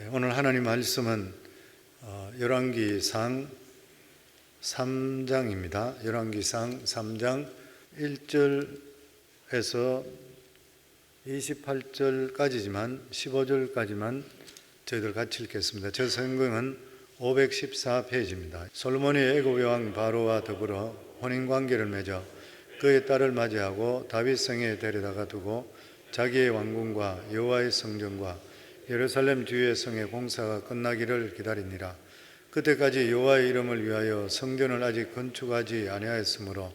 오늘 하나님 말씀은 열왕기상 3장입니다. 열왕기상 3장 1절에서 28절까지지만 15절까지만 저희들 같이 읽겠습니다. 저 성경은 514페이지입니다. 솔로몬이 애굽 왕 바로와 더불어 혼인관계를 맺어 그의 딸을 맞이하고 다윗 성에 데려다가 두고 자기의 왕궁과 여호와의 성전과 예루살렘 주의 성의 공사가 끝나기를 기다리니라. 그때까지 여호와의 이름을 위하여 성전을 아직 건축하지 아니하였으므로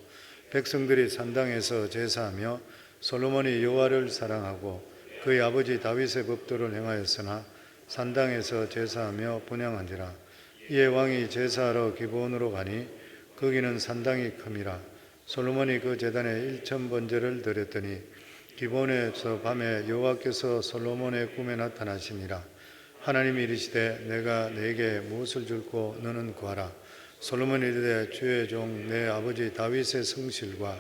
백성들이 산당에서 제사하며 솔로몬이 여호와를 사랑하고 그의 아버지 다윗의 법도를 행하였으나 산당에서 제사하며 분향한지라. 이에 왕이 제사하러 기브온으로 가니 거기는 산당이 큼이라. 솔로몬이 그 제단에 1000번제를 드렸더니 기브온에서 밤에 여호와께서 솔로몬의 꿈에 나타나시니라. 하나님이 이르시되 내가 네게 무엇을 줄고 너는 구하라. 솔로몬이 이르되 주의 종 내 아버지 다윗의 성실과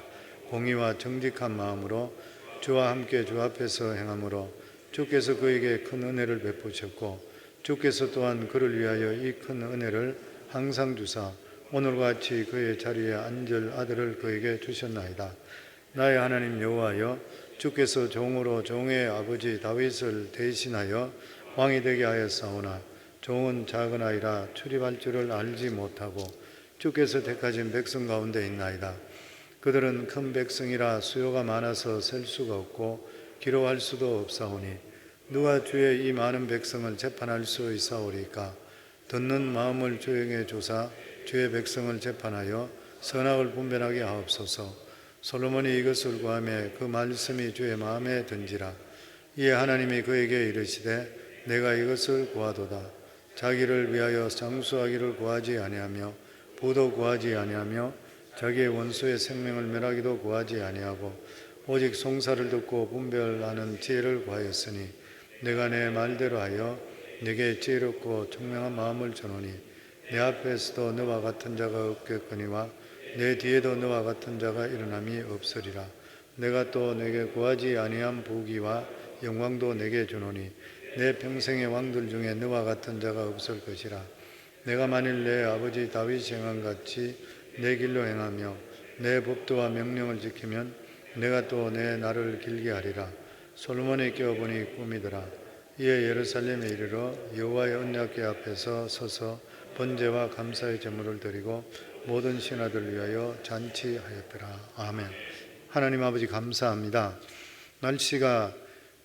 공의와 정직한 마음으로 주와 함께 주 앞에서 행함으로 주께서 그에게 큰 은혜를 베푸셨고 주께서 또한 그를 위하여 이 큰 은혜를 항상 주사 오늘과 같이 그의 자리에 앉을 아들을 그에게 주셨나이다. 나의 하나님 여호와여, 주께서 종으로 종의 아버지 다윗을 대신하여 왕이 되게 하였사오나 종은 작은 아이라 출입할 줄을 알지 못하고 주께서 택하신 백성 가운데 있나이다. 그들은 큰 백성이라 수요가 많아서 셀 수가 없고 기록할 수도 없사오니 누가 주의 이 많은 백성을 재판할 수 있사오리까? 듣는 마음을 조용해 조사 주의 백성을 재판하여 선악을 분별하게 하옵소서. 솔로몬이 이것을 구하매 그 말씀이 주의 마음에 든지라. 이에 하나님이 그에게 이르시되 내가 이것을 구하도다. 자기를 위하여 장수하기를 구하지 아니하며 부도 구하지 아니하며 자기의 원수의 생명을 멸하기도 구하지 아니하고 오직 송사를 듣고 분별하는 지혜를 구하였으니 내가 내 말대로 하여 네게 지혜롭고 총명한 마음을 주노니 내 앞에서도 너와 같은 자가 없겠거니와 내 뒤에도 너와 같은 자가 일어남이 없으리라. 내가 또 내게 구하지 아니한 부귀와 영광도 내게 주노니 내 평생의 왕들 중에 너와 같은 자가 없을 것이라. 내가 만일 내 아버지 다윗이 행한 같이 내 길로 행하며 내 법도와 명령을 지키면 내가 또 내 날을 길게 하리라. 솔로몬이 깨어보니 꿈이더라. 이에 예루살렘에 이르러 여호와의 언약궤 앞에서 서서 번제와 감사의 제물을 드리고 모든 신하들을 위하여 잔치하였더라. 아멘. 하나님 아버지 감사합니다. 날씨가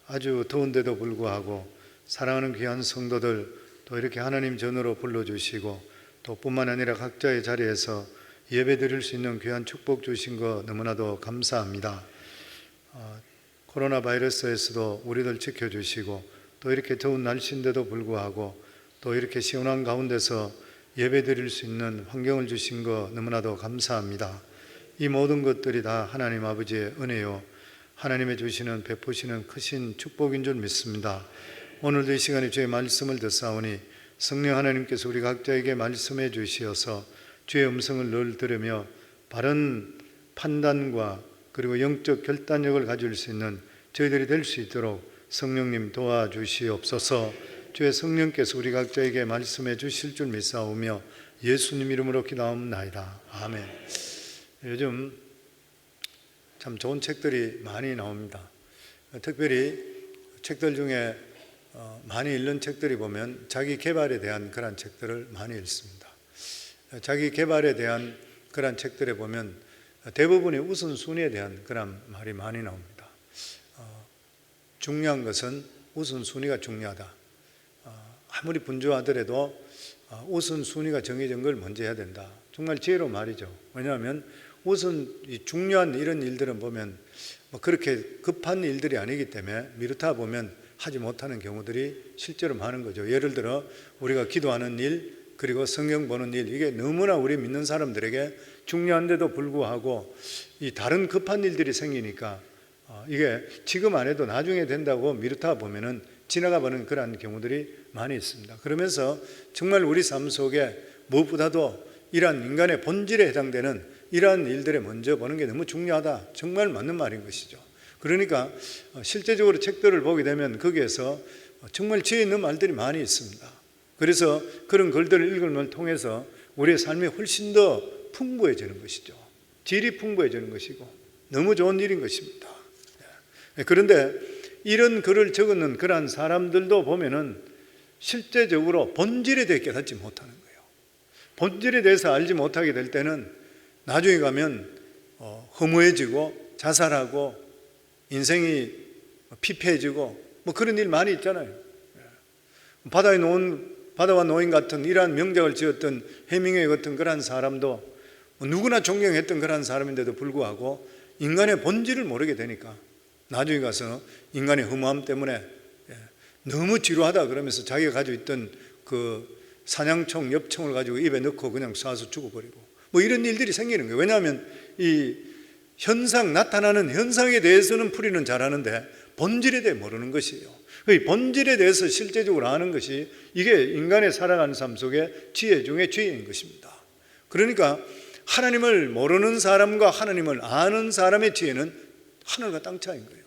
아주 더운데도 불구하고 사랑하는 귀한 성도들 또 이렇게 하나님 전으로 불러주시고 또 뿐만 아니라 각자의 자리에서 예배 드릴 수 있는 귀한 축복 주신 거 너무나도 감사합니다. 코로나 바이러스에서도 우리들 지켜주시고 또 이렇게 더운 날씨인데도 불구하고 또 이렇게 시원한 가운데서 예배 드릴 수 있는 환경을 주신 거 너무나도 감사합니다. 이 모든 것들이 다 하나님 아버지의 은혜요 하나님의 주시는 베푸시는 크신 축복인 줄 믿습니다. 오늘도 이 시간에 주의 말씀을 듣사오니 성령 하나님께서 우리 각자에게 말씀해 주시어서 주의 음성을 늘 들으며 바른 판단과 그리고 영적 결단력을 가질 수 있는 저희들이 될 수 있도록 성령님 도와주시옵소서. 주의 성령께서 우리 각자에게 말씀해 주실 줄 믿사오며 예수님 이름으로 기도하옵나이다. 아멘. 요즘 참 좋은 책들이 많이 나옵니다. 특별히 책들 중에 많이 읽는 책들이 보면 자기 개발에 대한 그런 책들을 많이 읽습니다. 자기 개발에 대한 그런 책들에 보면 대부분의 우선순위에 대한 그런 말이 많이 나옵니다. 중요한 것은 우선순위가 중요하다. 아무리 분주하더라도 우선순위가 정해진 걸 먼저 해야 된다. 정말 지혜로운 말이죠. 왜냐하면 우선 중요한 이런 일들은 보면 그렇게 급한 일들이 아니기 때문에 미루다 보면 하지 못하는 경우들이 실제로 많은 거죠. 예를 들어 우리가 기도하는 일 그리고 성경 보는 일, 이게 너무나 우리 믿는 사람들에게 중요한데도 불구하고 이 다른 급한 일들이 생기니까 이게 지금 안 해도 나중에 된다고 미루다 보면은 지나가 버리는 그런 경우들이 많이 있습니다. 그러면서 정말 우리 삶 속에 무엇보다도 이러한 인간의 본질에 해당되는 이러한 일들에 먼저 보는 게 너무 중요하다. 정말 맞는 말인 것이죠. 그러니까 실제적으로 책들을 보게 되면 거기에서 정말 지혜 있는 말들이 많이 있습니다. 그래서 그런 글들을 읽음을 통해서 우리의 삶이 훨씬 더 풍부해지는 것이죠. 질이 풍부해지는 것이고 너무 좋은 일인 것입니다. 그런데 이런 글을 적는 그러한 사람들도 보면은 실제적으로 본질에 대해 깨닫지 못하는 거예요. 본질에 대해서 알지 못하게 될 때는 나중에 가면 허무해지고 자살하고 인생이 피폐해지고 뭐 그런 일 많이 있잖아요. 바다와 노인 같은 이러한 명작을 지었던 해밍웨이 같은 그러한 사람도 누구나 존경했던 그러한 사람인데도 불구하고 인간의 본질을 모르게 되니까 나중에 가서 인간의 허무함 때문에 너무 지루하다 그러면서 자기가 가지고 있던 그 사냥총, 엽총을 가지고 입에 넣고 그냥 쏴서 죽어버리고 뭐 이런 일들이 생기는 거예요. 왜냐하면 이 나타나는 현상에 대해서는 풀이는 잘하는데 본질에 대해 모르는 것이에요. 그 본질에 대해서 실제적으로 아는 것이 이게 인간의 살아가는 삶 속에 지혜 중에 지혜인 것입니다. 그러니까 하나님을 모르는 사람과 하나님을 아는 사람의 지혜는 하늘과 땅 차이인 거예요.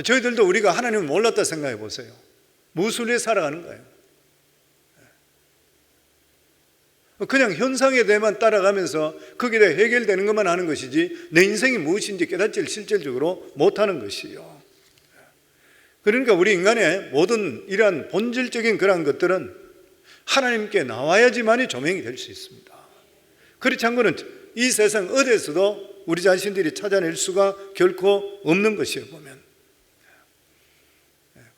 저희들도 우리가 하나님을 몰랐다 생각해 보세요. 무엇을 위해 살아가는 거예요? 그냥 현상에 대해만 따라가면서 거기에 대해 해결되는 것만 하는 것이지 내 인생이 무엇인지 깨닫지를 실질적으로 못하는 것이요. 그러니까 우리 인간의 모든 이러한 본질적인 그러한 것들은 하나님께 나와야지만이 조명이 될 수 있습니다. 그렇지 않고는 이 세상 어디에서도 우리 자신들이 찾아낼 수가 결코 없는 것이에요, 보면.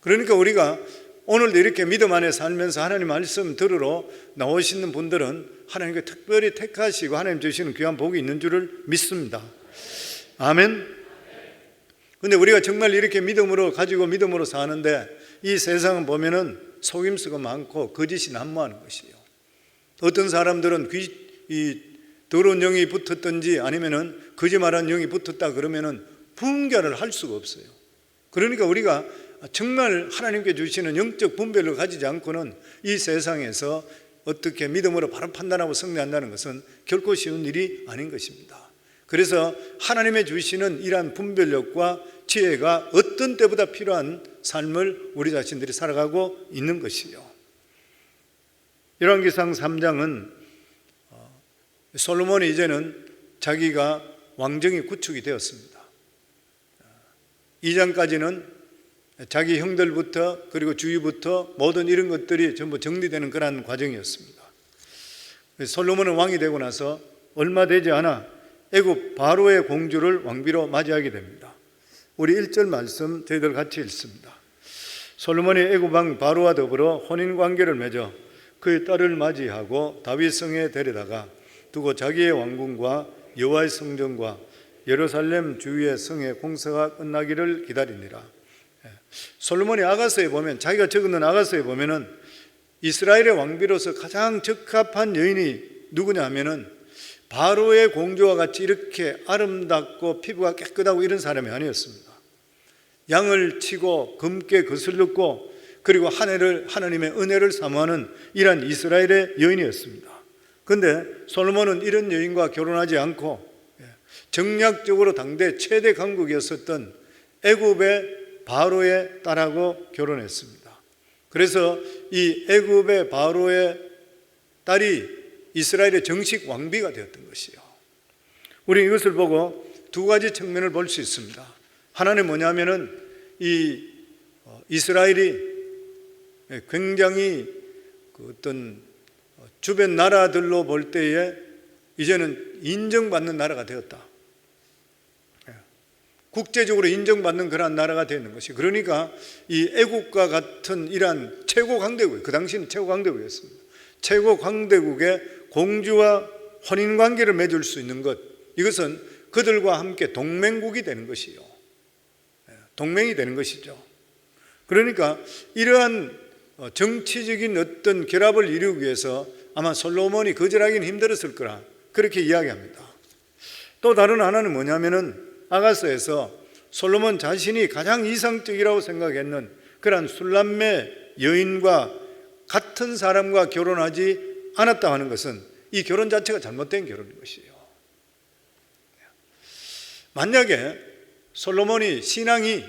그러니까 우리가 오늘도 이렇게 믿음 안에 살면서 하나님 말씀 들으러 나오시는 분들은 하나님께 특별히 택하시고 하나님 주시는 귀한 복이 있는 줄을 믿습니다. 아멘. 근데 우리가 정말 이렇게 믿음으로 가지고 믿음으로 사는데 이 세상은 보면은 속임수가 많고 거짓이 난무하는 것이에요. 어떤 사람들은 이 더러운 영이 붙었든지 아니면은 거짓말한 영이 붙었다 그러면은 분별을 할 수가 없어요. 그러니까 우리가 정말 하나님께 주시는 영적 분별을 가지지 않고는 이 세상에서 어떻게 믿음으로 바로 판단하고 승리한다는 것은 결코 쉬운 일이 아닌 것입니다. 그래서 하나님의 주시는 이러한 분별력과 지혜가 어떤 때보다 필요한 삶을 우리 자신들이 살아가고 있는 것이요. 열왕기상 3장은 솔로몬이 이제는 자기가 왕정이 구축이 되었습니다. 2장까지는 자기 형들부터 그리고 주위부터 모든 이런 것들이 전부 정리되는 그러한 과정이었습니다. 솔로몬은 왕이 되고 나서 얼마 되지 않아 애굽 바로의 공주를 왕비로 맞이하게 됩니다. 우리 1절 말씀 저희들 같이 읽습니다. 솔로몬이 애굽 왕 바로와 더불어 혼인관계를 맺어 그의 딸을 맞이하고 다윗 성에 데려다가 두고 자기의 왕궁과 여호와의 성전과 예루살렘 주위의 성의 공사가 끝나기를 기다리니라. 솔로몬이 아가서에 보면 자기가 적은 아가서에 보면은 이스라엘의 왕비로서 가장 적합한 여인이 누구냐 하면은 바로의 공주와 같이 이렇게 아름답고 피부가 깨끗하고 이런 사람이 아니었습니다. 양을 치고 검게 거슬렀고 그리고 하나님의 은혜를 사모하는 이러한 이스라엘의 여인이었습니다. 그런데 솔로몬은 이런 여인과 결혼하지 않고 정략적으로 당대 최대 강국이었었던 애굽의 바로의 딸하고 결혼했습니다. 그래서 이 애굽의 바로의 딸이 이스라엘의 정식 왕비가 되었던 것이요. 우리 이것을 보고 두 가지 측면을 볼 수 있습니다. 하나는 뭐냐면은 이 이스라엘이 굉장히 그 어떤 주변 나라들로 볼 때에 이제는 인정받는 나라가 되었다. 국제적으로 인정받는 그러한 나라가 되는 것이. 그러니까 이 애국과 같은 이러한 최고 강대국, 그 당시는 최고 강대국이었습니다. 최고 강대국의 공주와 혼인 관계를 맺을 수 있는 것, 이것은 그들과 함께 동맹국이 되는 것이요. 동맹이 되는 것이죠. 그러니까 이러한 정치적인 어떤 결합을 이루기 위해서 아마 솔로몬이 거절하기는 힘들었을 거라 그렇게 이야기합니다. 또 다른 하나는 뭐냐면은 아가서에서 솔로몬 자신이 가장 이상적이라고 생각했는 그러한 술람매 여인과 같은 사람과 결혼하지 않았다 하는 것은 이 결혼 자체가 잘못된 결혼인 것이에요. 만약에 솔로몬이 신앙이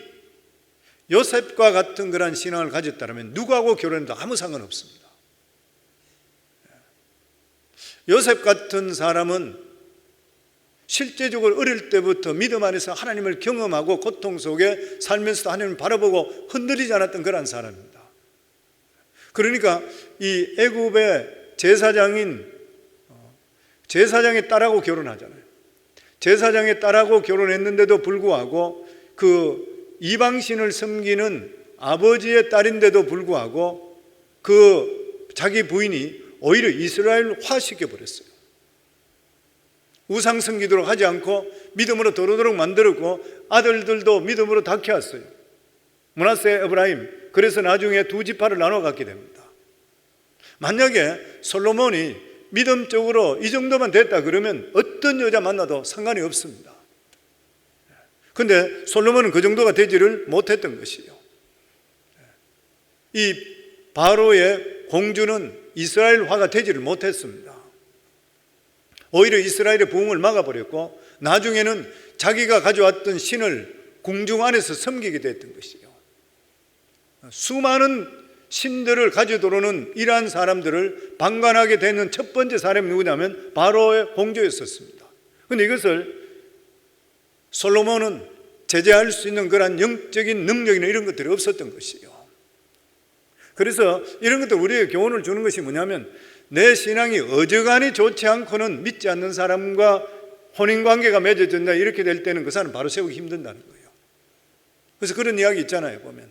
요셉과 같은 그런 신앙을 가졌다면 누구하고 결혼해도 아무 상관없습니다. 요셉 같은 사람은 실제적으로 어릴 때부터 믿음 안에서 하나님을 경험하고 고통 속에 살면서도 하나님을 바라보고 흔들리지 않았던 그런 사람입니다. 그러니까 이 애굽의 제사장의 딸하고 결혼하잖아요. 제사장의 딸하고 결혼했는데도 불구하고 그 이방신을 섬기는 아버지의 딸인데도 불구하고 그 자기 부인이 오히려 이스라엘화 시켜버렸어요. 우상 섬기도록 하지 않고 믿음으로 도로도록 만들었고 아들들도 믿음으로 다 키웠어요. 므낫세, 에브라임. 그래서 나중에 두 지파를 나눠 갖게 됩니다. 만약에 솔로몬이 믿음적으로 이 정도만 됐다 그러면 어떤 여자 만나도 상관이 없습니다. 그런데 솔로몬은 그 정도가 되지를 못했던 것이요. 이 바로의 공주는 이스라엘화가 되지를 못했습니다. 오히려 이스라엘의 부흥을 막아버렸고 나중에는 자기가 가져왔던 신을 궁중 안에서 섬기게 됐던 것이요. 수많은 신들을 가지고 들어오는 이러한 사람들을 방관하게 되는 첫 번째 사람이 누구냐면 바로의 공주였었습니다. 그런데 이것을 솔로몬은 제재할 수 있는 그런 영적인 능력이나 이런 것들이 없었던 것이요. 그래서 이런 것들 우리에게 교훈을 주는 것이 뭐냐면 내 신앙이 어지간히 좋지 않고는 믿지 않는 사람과 혼인관계가 맺어진다 이렇게 될 때는 그 사람 바로 세우기 힘든다는 거예요. 그래서 그런 이야기 있잖아요. 보면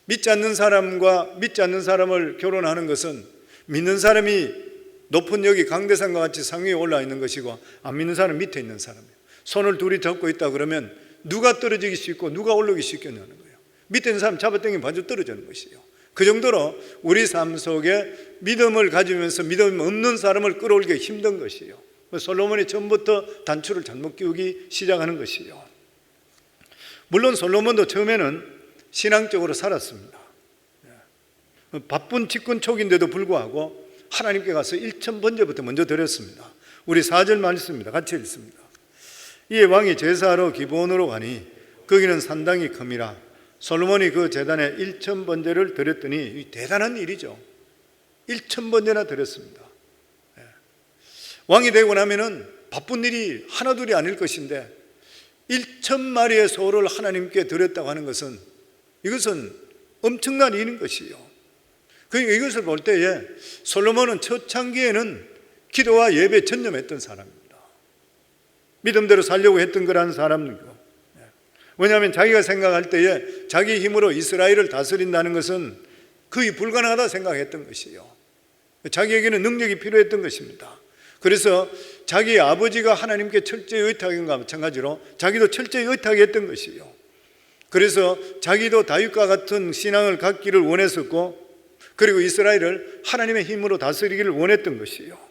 믿지 않는 사람과 믿지 않는 사람을 결혼하는 것은 믿는 사람이 높은 여기 강대산과 같이 상위에 올라 있는 것이고 안 믿는 사람은 밑에 있는 사람이에요. 손을 둘이 잡고 있다 그러면 누가 떨어지기 쉽고 누가 올라오기 쉽겠냐는 거예요. 밑에 있는 사람 잡아당기면 반드시 떨어지는 것이에요. 그 정도로 우리 삶 속에 믿음을 가지면서 믿음 없는 사람을 끌어올리기 힘든 것이에요. 솔로몬이 처음부터 단추를 잘못 끼우기 시작하는 것이에요. 물론 솔로몬도 처음에는 신앙적으로 살았습니다. 바쁜 집권 초기인데도 불구하고 하나님께 가서 1000번제부터 먼저 드렸습니다. 우리 4절 말씀입니다. 같이 읽습니다. 이에 왕이 제사하러 기브온으로 가니 거기는 산당이 큼이라. 솔로몬이 그 제단에 1000번제를 드렸더니 대단한 일이죠. 1000번제나 드렸습니다. 왕이 되고 나면은 바쁜 일이 하나둘이 아닐 것인데 1000마리의 소를 하나님께 드렸다고 하는 것은 이것은 엄청난 일인 것이요. 그러니까 이것을 볼 때에 솔로몬은 초창기에는 기도와 예배에 전념했던 사람입니다. 믿음대로 살려고 했던 거라는 사람이고, 왜냐하면 자기가 생각할 때에 자기 힘으로 이스라엘을 다스린다는 것은 거의 불가능하다 생각했던 것이요. 자기에게는 능력이 필요했던 것입니다. 그래서 자기 아버지가 하나님께 철저히 의탁한 것과 마찬가지로 자기도 철저히 의탁했던 것이요. 그래서 자기도 다윗과 같은 신앙을 갖기를 원했었고, 그리고 이스라엘을 하나님의 힘으로 다스리기를 원했던 것이요.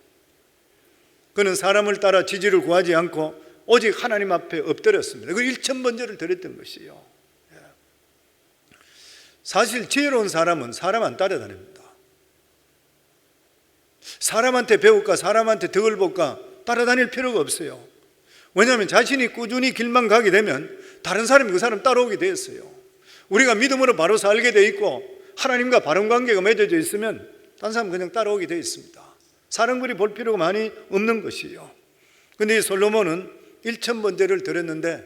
그는 사람을 따라 지지를 구하지 않고 오직 하나님 앞에 엎드렸습니다. 그 1000번제를 드렸던 것이요. 사실 지혜로운 사람은 사람 안 따라다닙니다. 사람한테 배울까 사람한테 덕을 볼까 따라다닐 필요가 없어요. 왜냐하면 자신이 꾸준히 길만 가게 되면 다른 사람이 그 사람 따라오게 되었어요. 우리가 믿음으로 바로 살게 돼 있고 하나님과 바른 관계가 맺어져 있으면 다른 사람은 그냥 따라오게 되어 있습니다. 사람들이 볼 필요가 많이 없는 것이에요. 그런데 이 솔로몬은 1000번제를 드렸는데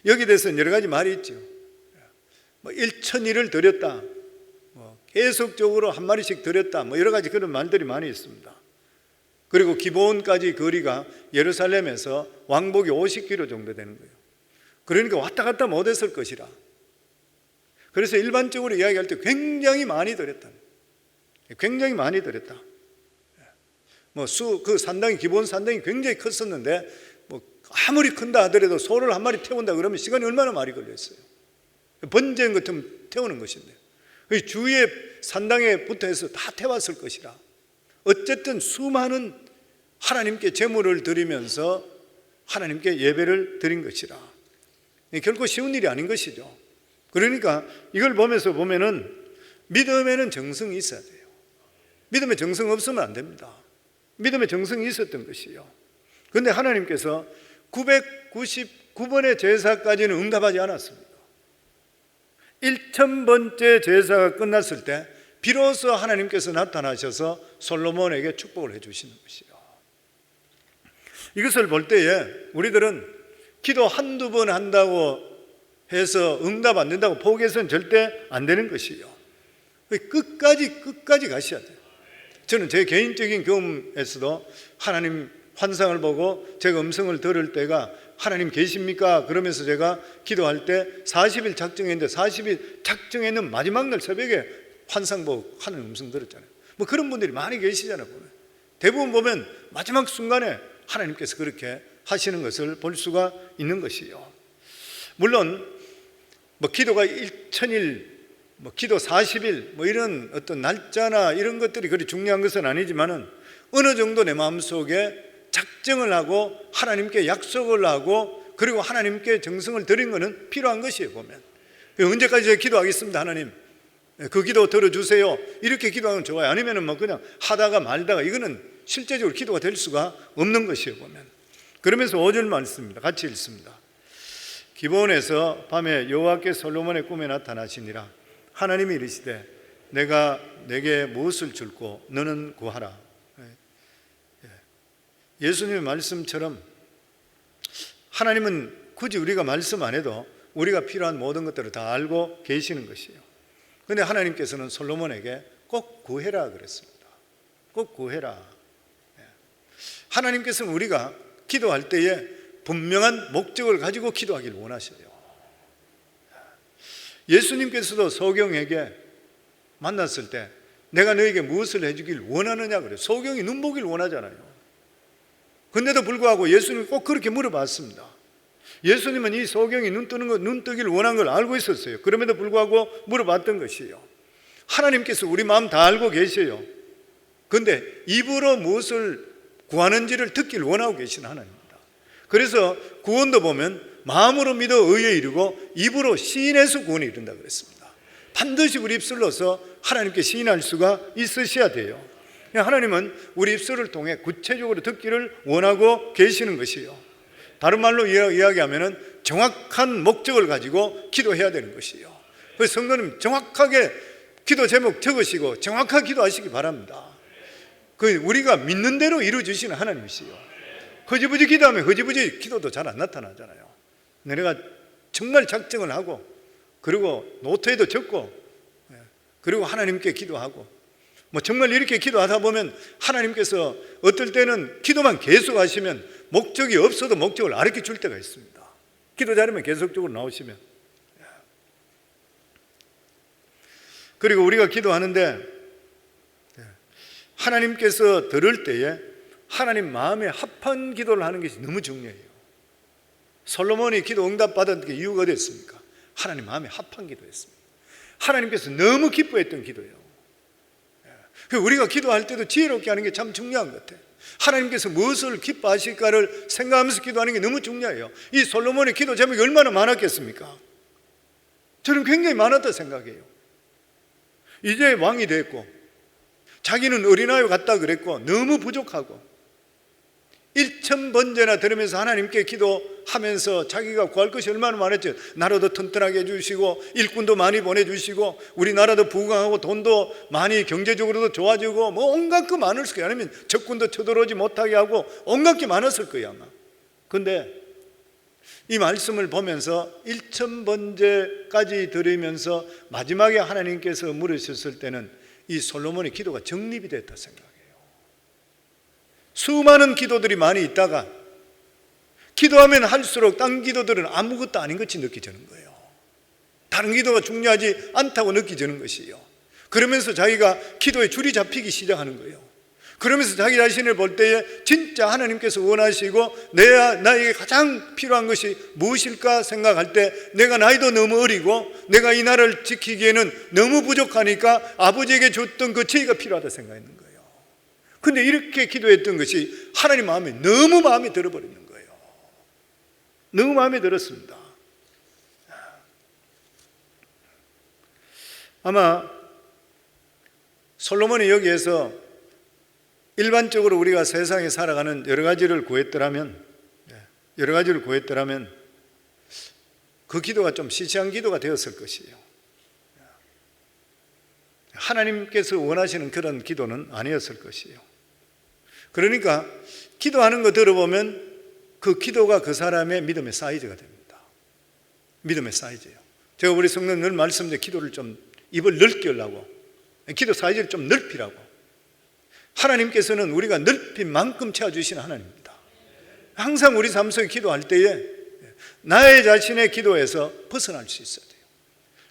여기 대해서는 여러 가지 말이 있죠. 1000일을 드렸다, 계속적으로 한 마리씩 드렸다, 여러 가지 그런 말들이 많이 있습니다. 그리고 기브온까지 거리가 예루살렘에서 왕복이 50km 정도 되는 거예요. 그러니까 왔다 갔다 못했을 것이라. 그래서 일반적으로 이야기할 때 굉장히 많이 드렸다. 굉장히 많이 드렸다. 그 산당이, 기브온 산당이 굉장히 컸었는데 아무리 큰다 하더라도 소를 한 마리 태운다 그러면 시간이 얼마나 많이 걸렸어요. 번제인 것처럼 태우는 것인데 주위에 산당에 붙어서 다 태웠을 것이라. 어쨌든 수많은 하나님께 제물을 드리면서 하나님께 예배를 드린 것이라. 결코 쉬운 일이 아닌 것이죠. 그러니까 이걸 보면서 보면은 믿음에는 정성이 있어야 돼요. 믿음에 정성 없으면 안 됩니다. 믿음에 정성이 있었던 것이요. 그런데 하나님께서 999번의 제사까지는 응답하지 않았습니다. 1000번째 제사가 끝났을 때 비로소 하나님께서 나타나셔서 솔로몬에게 축복을 해주시는 것이요. 이것을 볼 때에 우리들은 기도 한두 번 한다고 해서 응답 안 된다고 포기해서는 절대 안 되는 것이요. 끝까지 가셔야 돼요. 저는 제 개인적인 경험에서도 하나님 환상을 보고 제가 음성을 들을 때가 하나님 계십니까? 그러면서 제가 기도할 때 40일 작정했는데 40일 작정했는 마지막 날 새벽에 환상 보고 하나님 음성 들었잖아요. 뭐 그런 분들이 많이 계시잖아요. 보면. 대부분 보면 마지막 순간에 하나님께서 그렇게 하시는 것을 볼 수가 있는 것이요. 물론 뭐 기도가 1000일, 뭐 기도 40일, 뭐 이런 어떤 날짜나 이런 것들이 그리 중요한 것은 아니지만은 어느 정도 내 마음속에 작정을 하고 하나님께 약속을 하고 그리고 하나님께 정성을 드린 것은 필요한 것이에요. 보면 언제까지 제가 기도하겠습니다 하나님, 그 기도 들어주세요, 이렇게 기도하면 좋아요. 아니면은 뭐 그냥 하다가 말다가 이거는 실제적으로 기도가 될 수가 없는 것이에요. 보면 그러면서 5절 말씀입니다. 같이 읽습니다. 기브온에서 밤에 여호와께 솔로몬의 꿈에 나타나시니라. 하나님이 이르시되 내가 내게 무엇을 줄고 너는 구하라. 예수님의 말씀처럼 하나님은 굳이 우리가 말씀 안 해도 우리가 필요한 모든 것들을 다 알고 계시는 것이에요. 그런데 하나님께서는 솔로몬에게 꼭 구해라 그랬습니다. 꼭 구해라. 하나님께서는 우리가 기도할 때에 분명한 목적을 가지고 기도하기를 원하셔요. 예수님께서도 소경에게 만났을 때 내가 너에게 무엇을 해주길 원하느냐 그래요. 소경이 눈 보길 원하잖아요. 그런데도 불구하고 예수님이 꼭 그렇게 물어봤습니다. 예수님은 이 소경이 눈 뜨기를 원한 걸 알고 있었어요. 그럼에도 불구하고 물어봤던 것이에요. 하나님께서 우리 마음 다 알고 계셔요. 그런데 입으로 무엇을 구하는지를 듣기를 원하고 계시는 하나님입니다. 그래서 구원도 보면 마음으로 믿어 의에 이르고 입으로 시인해서 구원에 이른다 그랬습니다. 반드시 우리 입술로서 하나님께 시인할 수가 있으셔야 돼요. 하나님은 우리 입술을 통해 구체적으로 듣기를 원하고 계시는 것이에요. 다른 말로 이야기하면 정확한 목적을 가지고 기도해야 되는 것이에요. 그래서 성도님 정확하게 기도 제목 적으시고 정확하게 기도하시기 바랍니다. 우리가 믿는 대로 이루어주시는 하나님이시요. 허지부지 기도하면 허지부지 기도도 잘 안 나타나잖아요. 내가 정말 작정을 하고 그리고 노트에도 적고 그리고 하나님께 기도하고 뭐 정말 이렇게 기도하다 보면 하나님께서 어떨 때는 기도만 계속 하시면 목적이 없어도 목적을 알려 줄 때가 있습니다. 기도 잘하면 계속적으로 나오시면. 그리고 우리가 기도하는데 하나님께서 들을 때에 하나님 마음에 합한 기도를 하는 것이 너무 중요해요. 솔로몬이 기도 응답받은 게 이유가 됐습니까? 하나님 마음에 합한 기도였습니다. 하나님께서 너무 기뻐했던 기도예요. 우리가 기도할 때도 지혜롭게 하는 게 참 중요한 것 같아요. 하나님께서 무엇을 기뻐하실까를 생각하면서 기도하는 게 너무 중요해요. 이 솔로몬의 기도 제목이 얼마나 많았겠습니까? 저는 굉장히 많았다 생각해요. 이제 왕이 됐고 자기는 어린아이 같다 그랬고 너무 부족하고 1000번째나 들으면서 하나님께 기도하면서 자기가 구할 것이 얼마나 많았죠. 나라도 튼튼하게 해주시고 일꾼도 많이 보내주시고 우리나라도 부강하고 돈도 많이 경제적으로도 좋아지고 뭐 온갖 게 많을 거예요. 아니면 적군도 쳐들어오지 못하게 하고 온갖 게 많았을 거예요 아마. 그런데 이 말씀을 보면서 1000번째까지 들으면서 마지막에 하나님께서 물으셨을 때는 이 솔로몬의 기도가 정립이 됐다 생각해요. 수많은 기도들이 많이 있다가 기도하면 할수록 딴 기도들은 아무것도 아닌 것이 느껴지는 거예요. 다른 기도가 중요하지 않다고 느껴지는 것이에요. 그러면서 자기가 기도에 줄이 잡히기 시작하는 거예요. 그러면서 자기 자신을 볼 때에 진짜 하나님께서 원하시고 나에게 가장 필요한 것이 무엇일까 생각할 때 내가 나이도 너무 어리고 내가 이 나라를 지키기에는 너무 부족하니까 아버지에게 줬던 그 지혜가 필요하다 생각했는 거예요. 근데 이렇게 기도했던 것이 하나님 마음에 너무 마음에 들어버리는 거예요. 너무 마음에 들었습니다. 아마 솔로몬이 여기에서 일반적으로 우리가 세상에 살아가는 여러 가지를 구했더라면 그 기도가 좀 시시한 기도가 되었을 것이에요. 하나님께서 원하시는 그런 기도는 아니었을 것이에요. 그러니까 기도하는 거 들어보면 그 기도가 그 사람의 믿음의 사이즈가 됩니다. 믿음의 사이즈예요. 제가 우리 성도님 늘 말씀드린 기도를 좀 입을 넓게 하려고, 기도 사이즈를 좀 넓히라고. 하나님께서는 우리가 넓힌 만큼 채워주시는 하나님입니다. 항상 우리 삶 속에 기도할 때에 나의 자신의 기도에서 벗어날 수 있어야 돼요.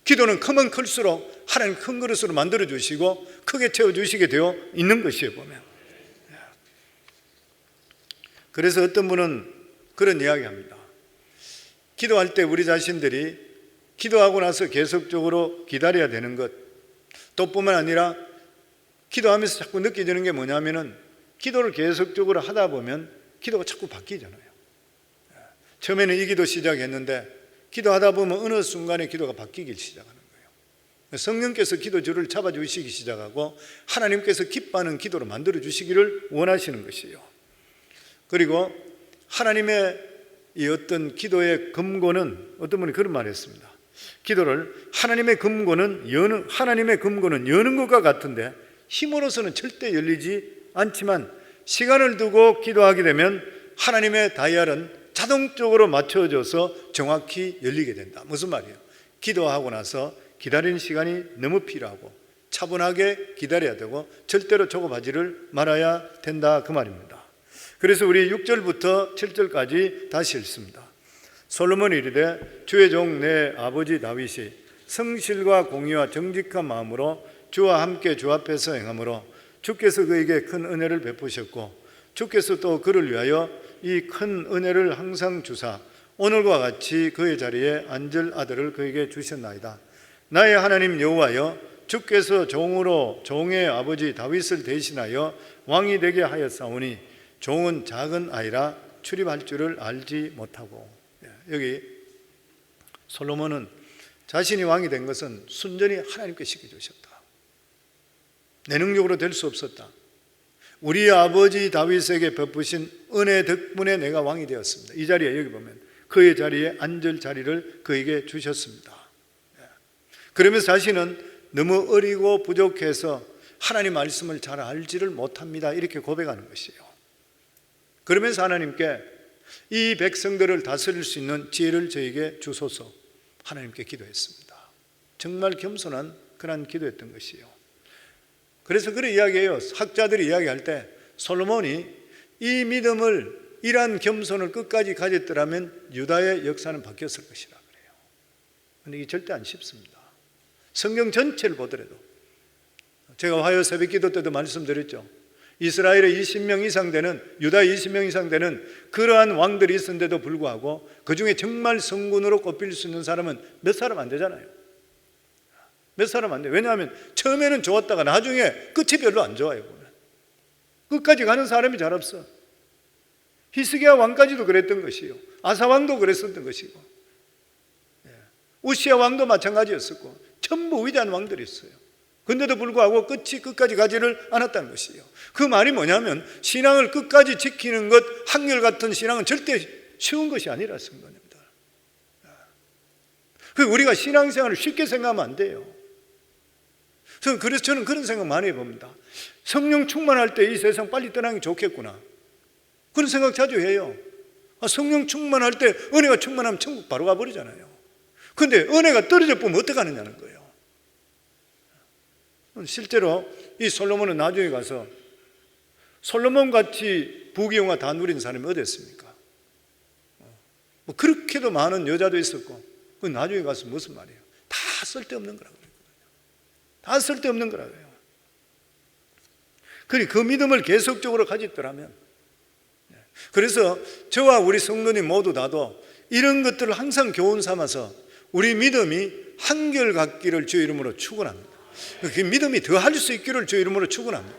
기도는 크면 클수록 하나님 큰 그릇으로 만들어주시고 크게 채워주시게 되어 있는 것이에요, 보면. 그래서 어떤 분은 그런 이야기 합니다. 기도할 때 우리 자신들이 기도하고 나서 계속적으로 기다려야 되는 것, 또 뿐만 아니라 기도하면서 자꾸 느껴지는 게 뭐냐면은 기도를 계속적으로 하다 보면 기도가 자꾸 바뀌잖아요. 처음에는 이 기도 시작했는데 기도하다 보면 어느 순간에 기도가 바뀌기 시작하는 거예요. 성령께서 기도줄을 잡아주시기 시작하고 하나님께서 기뻐하는 기도로 만들어주시기를 원하시는 것이에요. 그리고 하나님의 이 어떤 기도의 금고는, 어떤 분이 그런 말을 했습니다. 기도를 하나님의 금고는 여는 것과 같은데 힘으로서는 절대 열리지 않지만 시간을 두고 기도하게 되면 하나님의 다이얼은 자동적으로 맞춰져서 정확히 열리게 된다. 무슨 말이에요? 기도하고 나서 기다리는 시간이 너무 필요하고 차분하게 기다려야 되고 절대로 조급하지를 말아야 된다, 그 말입니다. 그래서 우리 6절부터 7절까지 다시 읽습니다. 솔로몬이 이르되 주의 종 내 아버지 다윗이 성실과 공의와 정직한 마음으로 주와 함께 주 앞에서 행함으로 주께서 그에게 큰 은혜를 베푸셨고 주께서 또 그를 위하여 이 큰 은혜를 항상 주사 오늘과 같이 그의 자리에 앉을 아들을 그에게 주셨나이다. 나의 하나님 여호와여, 주께서 종으로 종의 아버지 다윗을 대신하여 왕이 되게 하였사오니 종은 작은 아이라 출입할 줄을 알지 못하고. 여기 솔로몬은 자신이 왕이 된 것은 순전히 하나님께 시켜주셨다. 내 능력으로 될 수 없었다. 우리 아버지 다윗에게 베푸신 은혜 덕분에 내가 왕이 되었습니다. 이 자리에, 여기 보면 그의 자리에 앉을 자리를 그에게 주셨습니다. 그러면서 자신은 너무 어리고 부족해서 하나님 말씀을 잘 알지를 못합니다, 이렇게 고백하는 것이에요. 그러면서 하나님께 이 백성들을 다스릴 수 있는 지혜를 저에게 주소서 하나님께 기도했습니다. 정말 겸손한 그런 기도였던 것이에요. 그래서 그런 이야기해요. 학자들이 이야기할 때 솔로몬이 이 믿음을, 이러한 겸손을 끝까지 가졌더라면 유다의 역사는 바뀌었을 것이라 그래요. 그런데 이게 절대 안 쉽습니다. 성경 전체를 보더라도, 제가 화요 새벽 기도 때도 말씀드렸죠. 이스라엘의 20명 이상 되는, 유다의 20명 이상 되는 그러한 왕들이 있었는데도 불구하고 그 중에 정말 성군으로 꼽힐 수 있는 사람은 몇 사람 안 되잖아요. 몇 사람 안 돼요. 왜냐하면 처음에는 좋았다가 나중에 끝이 별로 안 좋아요. 보면 끝까지 가는 사람이 잘 없어. 히스기야 왕까지도 그랬던 것이요, 아사 왕도 그랬었던 것이고, 우시야 왕도 마찬가지였었고, 전부 위대한 왕들이 있어요. 근데도 불구하고 끝까지 가지를 않았다는 것이에요. 그 말이 뭐냐면 신앙을 끝까지 지키는 것, 한결같은 신앙은 절대 쉬운 것이 아니라 쓴 겁니다. 우리가 신앙생활을 쉽게 생각하면 안 돼요. 그래서 저는 그런 생각 많이 해봅니다. 성령 충만할 때 이 세상 빨리 떠나기 좋겠구나, 그런 생각 자주 해요. 성령 충만할 때, 은혜가 충만하면 천국 바로 가버리잖아요. 근데 은혜가 떨어져 보면 어떡하느냐는 거예요. 실제로 이 솔로몬은 나중에 가서 솔로몬같이 부귀영화 다 누린 사람이 어디 있습니까? 뭐 그렇게도 많은 여자도 있었고, 그 나중에 가서 무슨 말이에요? 다 쓸데없는 거라고 그랬거든요. 다 쓸데없는 거라고요. 그 믿음을 계속적으로 가졌더라면, 그래서 저와 우리 성도님 모두 다도 이런 것들을 항상 교훈 삼아서 우리 믿음이 한결같기를 주의 이름으로 축원합니다. 그 믿음이 더 할 수 있기를 주의 이름으로 축원합니다.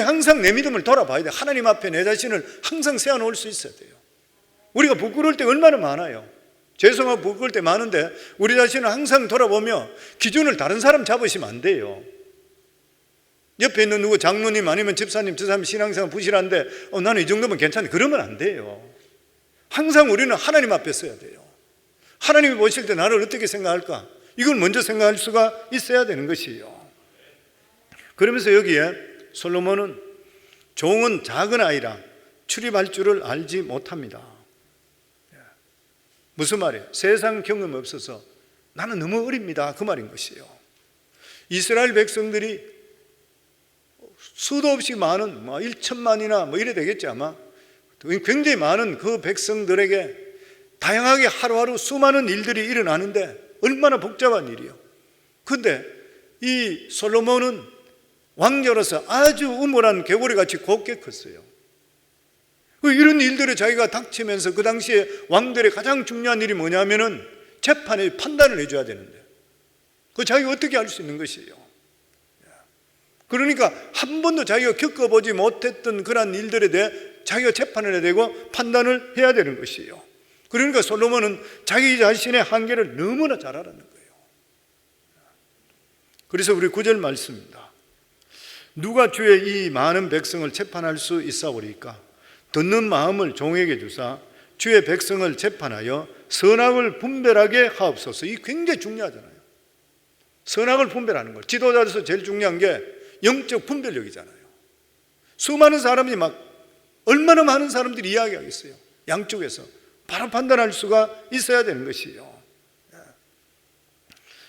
항상 내 믿음을 돌아봐야 돼요. 하나님 앞에 내 자신을 항상 세워놓을 수 있어야 돼요. 우리가 부끄러울 때 얼마나 많아요. 죄송하고 부끄러울 때 많은데 우리 자신을 항상 돌아보며 기준을 다른 사람 잡으시면 안 돼요. 옆에 있는 누구 장로님 아니면 집사님, 저 사람 신앙생활 부실한데 나는 이 정도면 괜찮아, 그러면 안 돼요. 항상 우리는 하나님 앞에 서야 돼요. 하나님이 보실 때 나를 어떻게 생각할까, 이걸 먼저 생각할 수가 있어야 되는 것이에요. 그러면서 여기에 솔로몬은 종은 작은 아이라 출입할 줄을 알지 못합니다. 무슨 말이에요? 세상 경험 없어서 나는 너무 어립니다, 그 말인 것이에요. 이스라엘 백성들이 수도 없이 많은 1천만이나 이래 되겠지 아마. 굉장히 많은 그 백성들에게 다양하게 하루하루 수많은 일들이 일어나는데 얼마나 복잡한 일이요. 그런데 이 솔로몬은 왕자로서 아주 우물한 개구리같이 곱게 컸어요. 이런 일들을 자기가 닥치면서 그 당시에 왕들의 가장 중요한 일이 뭐냐면은 재판에 판단을 해줘야 되는데 그 자기가 어떻게 할 수 있는 것이에요. 그러니까 한 번도 자기가 겪어보지 못했던 그런 일들에 대해 자기가 재판을 해야 되고 판단을 해야 되는 것이에요. 그러니까 솔로몬은 자기 자신의 한계를 너무나 잘 알았는 거예요. 그래서 우리 9절 말씀입니다. 누가 주의 이 많은 백성을 재판할 수 있사오리까? 듣는 마음을 종에게 주사 주의 백성을 재판하여 선악을 분별하게 하옵소서. 이 굉장히 중요하잖아요. 선악을 분별하는 것. 지도자로서 제일 중요한 게 영적 분별력이잖아요. 수많은 사람이 얼마나 많은 사람들이 이야기하겠어요. 양쪽에서 바로 판단할 수가 있어야 되는 것이에요.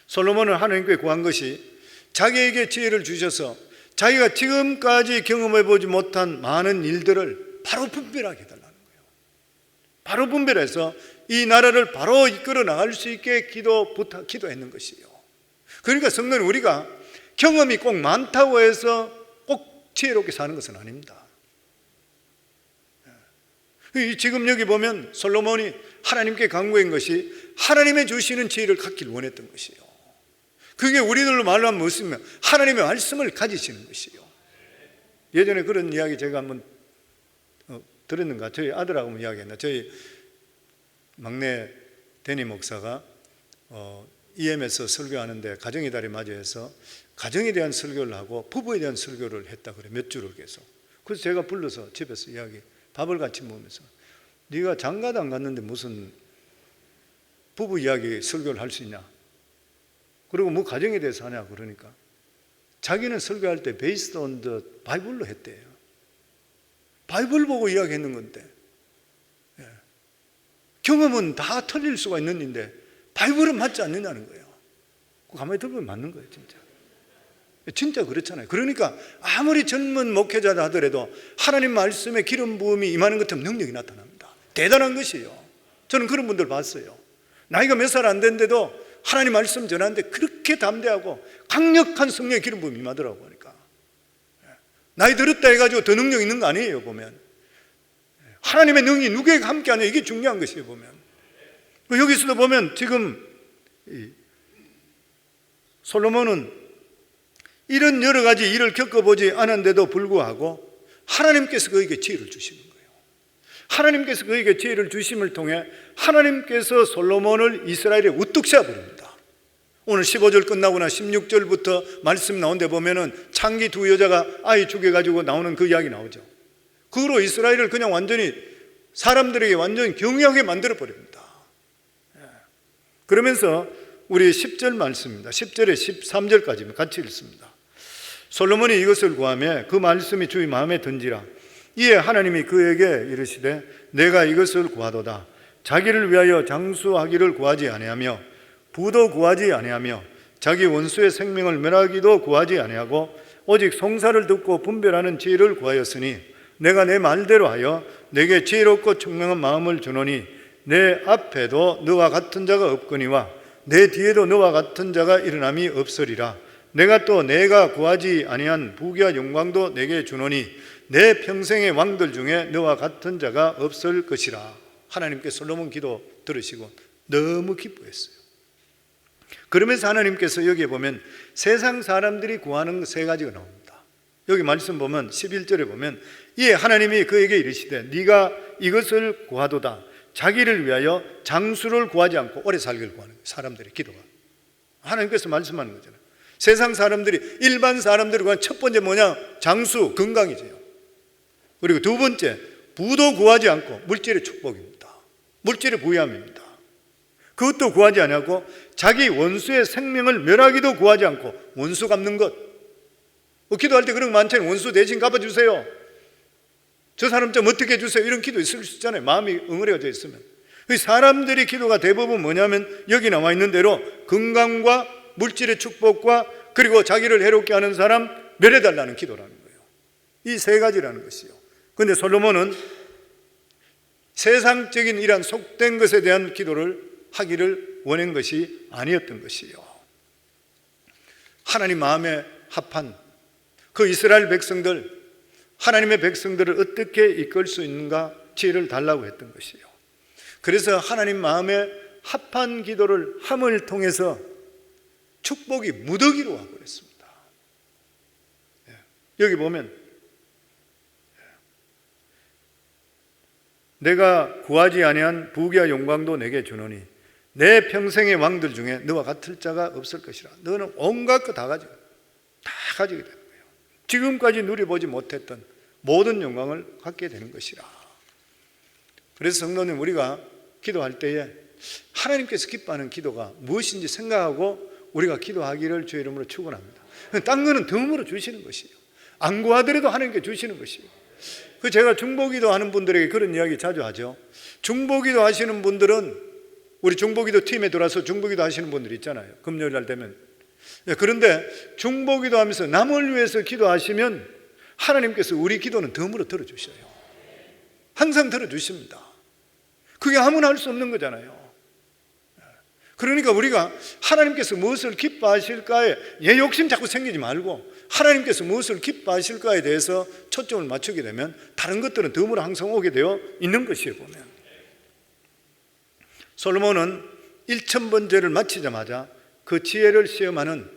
솔로몬은 하나님께 구한 것이 자기에게 지혜를 주셔서 자기가 지금까지 경험해보지 못한 많은 일들을 바로 분별하게 해달라는 거예요. 바로 분별해서 이 나라를 바로 이끌어 나갈 수 있게 기도했는 것이에요. 그러니까 성도는 우리가 경험이 꼭 많다고 해서 꼭 지혜롭게 사는 것은 아닙니다. 지금 여기 보면 솔로몬이 하나님께 간구한 것이 하나님의 주시는 지혜를 갖길 원했던 것이에요. 그게 우리들로 말로 하면 무엇이냐? 하나님의 말씀을 가지시는 것이에요. 예전에 그런 이야기 제가 한번 들었는가? 저희 아들하고 이야기했나? 저희 막내 데니 목사가 EM에서 설교하는데 가정의 달에 맞이해서 가정에 대한 설교를 하고 부부에 대한 설교를 했다 그래. 몇 주를 계속. 그래서 제가 불러서 집에서 밥을 같이 먹으면서 네가 장가도 안 갔는데 무슨 부부 이야기 설교를 할 수 있냐? 그리고 뭐 가정에 대해서 하냐? 그러니까 자기는 설교할 때 based on the 바이블로 했대요. 바이블 보고 이야기했는 건데 경험은 다 틀릴 수가 있는 일인데 바이블은 맞지 않느냐는 거예요. 가만히 들어보면 맞는 거예요. 진짜 그렇잖아요. 그러니까 아무리 젊은 목회자다 하더라도 하나님 말씀에 기름 부음이 임하는 것 같으면 능력이 나타납니다. 대단한 것이에요. 저는 그런 분들 봤어요. 나이가 몇 살 안 됐는데도 하나님 말씀 전하는데 그렇게 담대하고 강력한 성령의 기름 부음이 임하더라고. 그러니까 나이 들었다 해가지고 더 능력 있는 거 아니에요. 보면 하나님의 능력이 누구에게 함께 하냐, 이게 중요한 것이에요. 보면 여기서도 보면 지금 솔로몬은 이런 여러 가지 일을 겪어보지 않았는데도 불구하고 하나님께서 그에게 지혜를 주시는 거예요. 하나님께서 그에게 지혜를 주심을 통해 하나님께서 솔로몬을 이스라엘에 우뚝 세워버립니다. 오늘 15절 끝나거나 16절부터 말씀 나온 데 보면은 창기 두 여자가 아이 죽여가지고 나오는 그 이야기 나오죠. 그로 이스라엘을 그냥 완전히 사람들에게 완전히 경외하게 만들어버립니다. 그러면서 우리 10절 말씀입니다. 10절에 13절까지 같이 읽습니다. 솔로몬이 이것을 구하며 그 말씀이 주의 마음에 든지라. 이에 하나님이 그에게 이르시되 내가 이것을 구하도다. 자기를 위하여 장수하기를 구하지 아니하며 부도 구하지 아니하며 자기 원수의 생명을 멸하기도 구하지 아니하고 오직 송사를 듣고 분별하는 지혜를 구하였으니 내가 내 말대로 하여 내게 지혜롭고 청명한 마음을 주노니 내 앞에도 너와 같은 자가 없거니와 내 뒤에도 너와 같은 자가 일어남이 없으리라. 내가 또 내가 구하지 아니한 부귀와 영광도 내게 주노니 내 평생의 왕들 중에 너와 같은 자가 없을 것이라. 하나님께 솔로몬 기도 들으시고 너무 기뻐했어요. 그러면서 하나님께서 여기에 보면 세상 사람들이 구하는 세 가지가 나옵니다. 여기 말씀 보면 11절에 보면 이에 하나님이 그에게 이르시되 네가 이것을 구하도다. 자기를 위하여 장수를 구하지 않고 오래 살기를 구하는 거예요. 사람들의 기도가 하나님께서 말씀하는 거잖아요. 세상 사람들이 일반 사람들이 구하는 첫 번째 뭐냐? 장수, 건강이죠. 그리고 두 번째 부도 구하지 않고 물질의 축복입니다. 물질의 부유함입니다. 그것도 구하지 아니하고 자기 원수의 생명을 멸하기도 구하지 않고 원수 갚는 것. 기도할 때 그런 거 많잖아요. 원수 대신 갚아주세요. 저 사람 좀 어떻게 해주세요. 이런 기도 있을 수 있잖아요. 마음이 응어려져 있으면. 사람들이 기도가 대부분 뭐냐면 여기 나와 있는 대로 건강과 물질의 축복과 그리고 자기를 해롭게 하는 사람 멸해달라는 기도라는 거예요. 이 세 가지라는 것이요. 그런데 솔로몬은 세상적인 이런 속된 것에 대한 기도를 하기를 원한 것이 아니었던 것이요. 하나님 마음에 합한 그 이스라엘 백성들, 하나님의 백성들을 어떻게 이끌 수 있는가 지혜를 달라고 했던 것이요. 그래서 하나님 마음에 합한 기도를 함을 통해서 축복이 무더기로 하고 그랬습니다. 여기 보면 내가 구하지 아니한 부귀와 영광도 내게 주노니 내 평생의 왕들 중에 너와 같을 자가 없을 것이라. 너는 온갖 거 다 가지게 되는 거예요. 지금까지 누려보지 못했던 모든 영광을 갖게 되는 것이라. 그래서 성도님, 우리가 기도할 때에 하나님께서 기뻐하는 기도가 무엇인지 생각하고 우리가 기도하기를 주의 이름으로 축원합니다. 딴 거는 덤으로 주시는 것이에요. 안 구하더라도 하나님께 주시는 것이에요. 제가 중보기도 하는 분들에게 그런 이야기 자주 하죠. 중보기도 하시는 분들은 우리 중보기도 팀에 들어와서 중보기도 하시는 분들 있잖아요. 금요일 날 되면. 그런데 중보기도 하면서 남을 위해서 기도하시면 하나님께서 우리 기도는 덤으로 들어주셔요. 항상 들어주십니다. 그게 아무나 할 수 없는 거잖아요. 그러니까 우리가 하나님께서 무엇을 기뻐하실까에 얘 욕심 자꾸 생기지 말고 하나님께서 무엇을 기뻐하실까에 대해서 초점을 맞추게 되면 다른 것들은 덤으로 항상 오게 되어 있는 것이에요. 보면 솔로몬은 1000번 죄를 마치자마자 그 지혜를 시험하는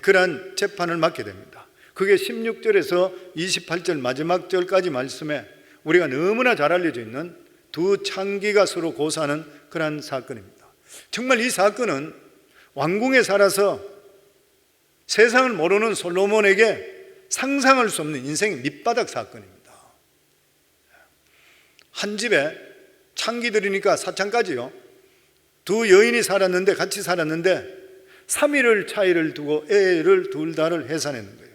그러한 재판을 맡게 됩니다. 그게 16절에서 28절 마지막 절까지 말씀에 우리가 너무나 잘 알려져 있는 두 창기가 서로 고사하는 그러한 사건입니다. 정말 이 사건은 왕궁에 살아서 세상을 모르는 솔로몬에게 상상할 수 없는 인생의 밑바닥 사건입니다. 한 집에 창기들이니까 사창까지요. 두 여인이 살았는데 같이 살았는데 3일을 차이를 두고 애를 둘 다를 해산했는 거예요.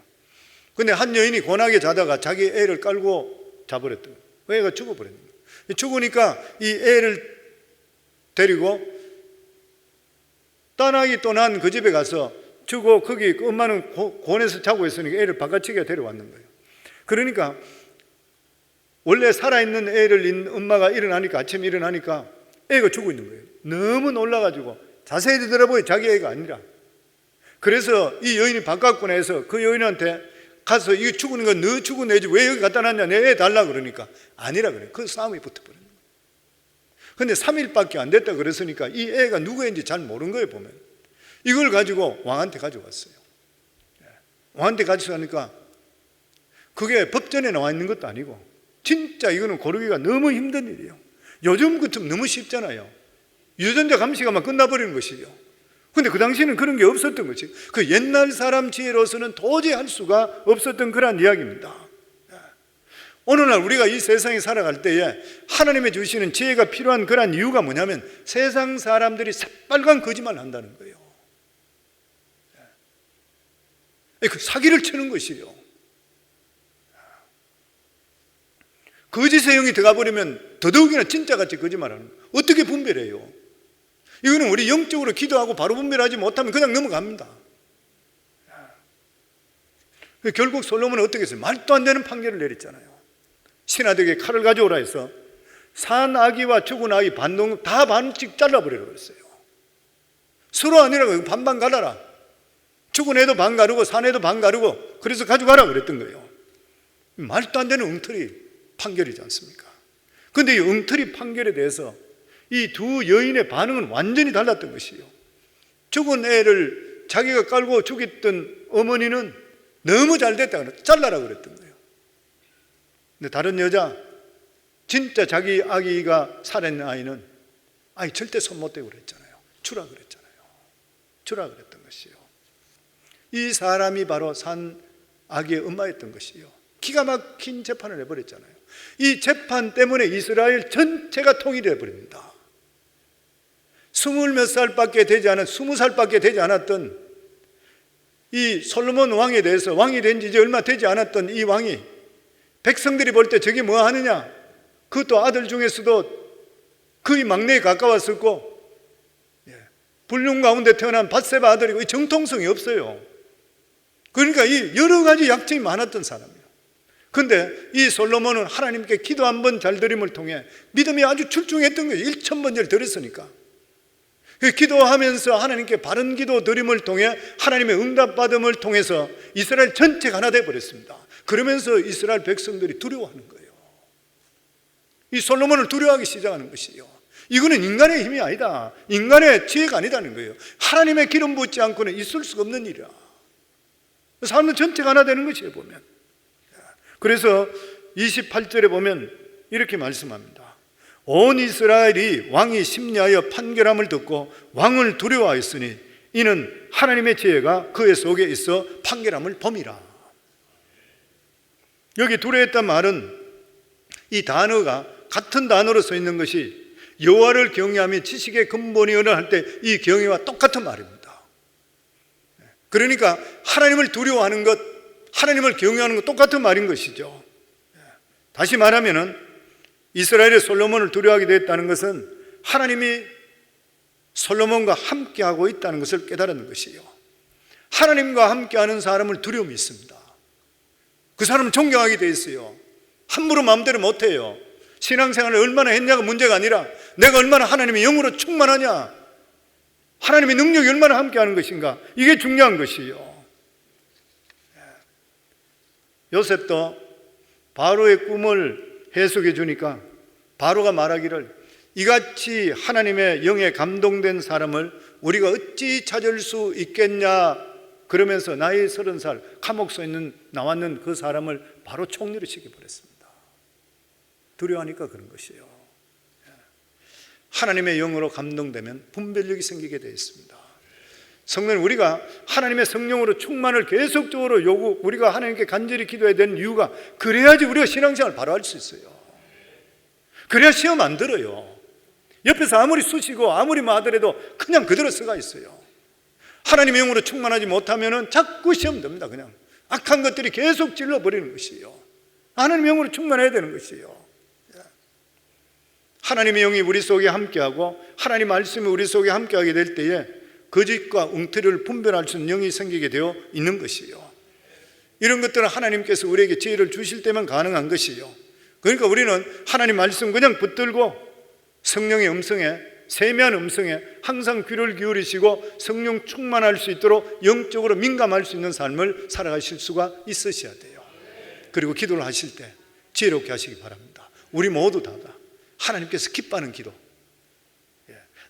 근데 한 여인이 고나게 자다가 자기 애를 깔고 자버렸던 거예요. 애가 죽어버렸는 거예요. 죽으니까 이 애를 데리고 떠나기 떠난 그 집에 가서 주고 거기 엄마는 곤에서 자고 있으니까 애를 바깥치기가 데려왔는 거예요. 그러니까 원래 살아있는 애를 잃은 엄마가 일어나니까 아침에 일어나니까 애가 죽어 있는 거예요. 너무 놀라가지고 자세히 들어보니 자기 애가 아니라. 그래서 이 여인이 바깥군에서 그 여인한테 가서 이거 죽은 건 너 죽은 애지 왜 여기 갖다 놨냐, 내 애 달라 그러니까 아니라 그래요. 그 싸움이 붙어버리는 거예요. 근데 3일밖에 안 됐다 그랬으니까 이 애가 누구인지 잘 모르는 거예요. 보면 이걸 가지고 왕한테 가져갔어요. 왕한테 가져가니까 그게 법전에 나와 있는 것도 아니고 진짜 이거는 고르기가 너무 힘든 일이에요. 요즘 같으면 너무 쉽잖아요. 유전자 감시가만 끝나버리는 것이죠. 근데 그 당시에는 그런 게 없었던 거지. 그 옛날 사람 지혜로서는 도저히 할 수가 없었던 그런 이야기입니다. 오늘날 우리가 이 세상에 살아갈 때에 하나님의 주시는 지혜가 필요한 그런 이유가 뭐냐면 세상 사람들이 새빨간 거짓말을 한다는 거예요. 그 사기를 치는 것이에요. 거짓의 영이 들어가 버리면 더더욱이나 진짜같이 거짓말하는 거예요. 어떻게 분별해요? 이거는 우리 영적으로 기도하고 바로 분별하지 못하면 그냥 넘어갑니다. 결국 솔로몬은 어떻게 했어요? 말도 안 되는 판결을 내렸잖아요. 신하들에게 칼을 가져오라 해서 산 아기와 죽은 아기 반동 다 반씩 잘라버리라고 그랬어요. 서로 아니라고 반반 갈라라. 죽은 애도 반 가르고 산 애도 반 가르고 그래서 가져가라 그랬던 거예요. 말도 안 되는 엉터리 판결이지 않습니까? 그런데 이 엉터리 판결에 대해서 이 두 여인의 반응은 완전히 달랐던 것이에요. 죽은 애를 자기가 깔고 죽였던 어머니는 너무 잘 됐다 잘라라 그랬던 거예요. 근데 다른 여자, 진짜 자기 아기가 살아있는 아이는 아이 절대 손 못 대고 그랬잖아요. 주라 그랬잖아요. 주라 그랬던 것이에요. 이 사람이 바로 산 아기의 엄마였던 것이에요. 기가 막힌 재판을 해버렸잖아요. 이 재판 때문에 이스라엘 전체가 통일해 버립니다. 20몇 살밖에 되지 않은 20살밖에 되지 않았던 이 솔로몬 왕에 대해서, 왕이 된 지 이제 얼마 되지 않았던 이 왕이 백성들이 볼 때 저게 뭐 하느냐, 그것도 아들 중에서도 거의 막내에 가까웠었고, 불륜 가운데 태어난 밧세바 아들이고 정통성이 없어요. 그러니까 이 여러 가지 약점이 많았던 사람이에요. 그런데 이 솔로몬은 하나님께 기도 한 번 잘 드림을 통해 믿음이 아주 출중했던 거예요. 1000번째를 드렸으니까. 기도하면서 하나님께 바른 기도 드림을 통해 하나님의 응답받음을 통해서 이스라엘 전체가 하나 되어버렸습니다. 그러면서 이스라엘 백성들이 두려워하는 거예요. 이 솔로몬을 두려워하기 시작하는 것이요, 이거는 인간의 힘이 아니다, 인간의 지혜가 아니다는 거예요. 하나님의 기름 붓지 않고는 있을 수가 없는 일이야. 사람들 전체가 하나 되는 것이에요, 보면. 그래서 28절에 보면 이렇게 말씀합니다. 온 이스라엘이 왕이 심리하여 판결함을 듣고 왕을 두려워하였으니 이는 하나님의 지혜가 그의 속에 있어 판결함을 범이라. 여기 두려워했단 말은 이 단어가 같은 단어로 써 있는 것이 여호와를 경외하며 지식의 근본이여라 할 때 이 경외와 똑같은 말입니다. 그러니까 하나님을 두려워하는 것, 하나님을 경외하는 것 똑같은 말인 것이죠. 다시 말하면은 이스라엘의 솔로몬을 두려워하게 됐다는 것은 하나님이 솔로몬과 함께하고 있다는 것을 깨달은 것이에요. 하나님과 함께하는 사람을 두려움이 있습니다. 그 사람은 존경하게 돼 있어요. 함부로 마음대로 못해요. 신앙생활을 얼마나 했냐가 문제가 아니라 내가 얼마나 하나님의 영으로 충만하냐, 하나님의 능력이 얼마나 함께하는 것인가, 이게 중요한 것이에요. 요셉도 바로의 꿈을 해석해 주니까 바로가 말하기를 이같이 하나님의 영에 감동된 사람을 우리가 어찌 찾을 수 있겠냐 그러면서 나이 30살 감옥소에 나왔는 그 사람을 바로 총리로 시켜버렸습니다. 두려워하니까 그런 것이에요. 하나님의 영으로 감동되면 분별력이 생기게 되어 있습니다. 성도는 우리가 하나님의 성령으로 충만을 계속적으로 우리가 하나님께 간절히 기도해야 되는 이유가 그래야지 우리가 신앙생활을 바로 할 수 있어요. 그래야 시험 안 들어요. 옆에서 아무리 쑤시고 아무리 하더라도 그냥 그대로 서가 있어요. 하나님의 영으로 충만하지 못하면 자꾸 시험 듭니다. 그냥 악한 것들이 계속 찔러버리는 것이에요. 하나님의 영으로 충만해야 되는 것이에요. 하나님의 영이 우리 속에 함께하고 하나님 말씀이 우리 속에 함께하게 될 때에 거짓과 웅터리를 분별할 수 있는 영이 생기게 되어 있는 것이에요. 이런 것들은 하나님께서 우리에게 지혜를 주실 때만 가능한 것이에요. 그러니까 우리는 하나님 말씀 그냥 붙들고 성령의 음성에, 세미한 음성에 항상 귀를 기울이시고 성령 충만할 수 있도록 영적으로 민감할 수 있는 삶을 살아가실 수가 있으셔야 돼요. 그리고 기도를 하실 때 지혜롭게 하시기 바랍니다. 우리 모두 다가 하나님께서 기뻐하는 기도,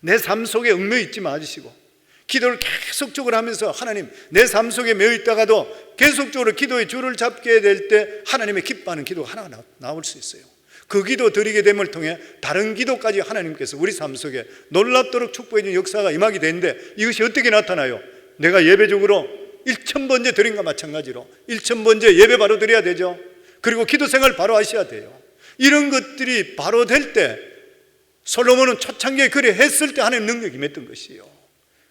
내 삶 속에 얽매여 있지 마시고 기도를 계속적으로 하면서 하나님, 내 삶 속에 매여 있다가도 계속적으로 기도의 줄을 잡게 될 때 하나님의 기뻐하는 기도가 하나가 나올 수 있어요. 그 기도 드리게 됨을 통해 다른 기도까지 하나님께서 우리 삶 속에 놀랍도록 축복해 주는 역사가 임하게 되는데, 이것이 어떻게 나타나요? 내가 예배적으로 1000번째 드린 것과 마찬가지로 1000번째 예배 바로 드려야 되죠. 그리고 기도 생활 바로 하셔야 돼요. 이런 것들이 바로 될 때 솔로몬은 초창기에 그래 했을 때 하나님 능력이 임했던 것이에요.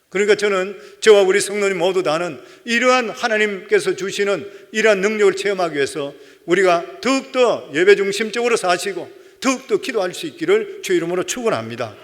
그러니까 저는 저와 우리 성도님 모두 다는 이러한 하나님께서 주시는 이러한 능력을 체험하기 위해서 우리가 더욱더 예배 중심적으로 사시고 더욱더 기도할 수 있기를 주의 이름으로 축원합니다.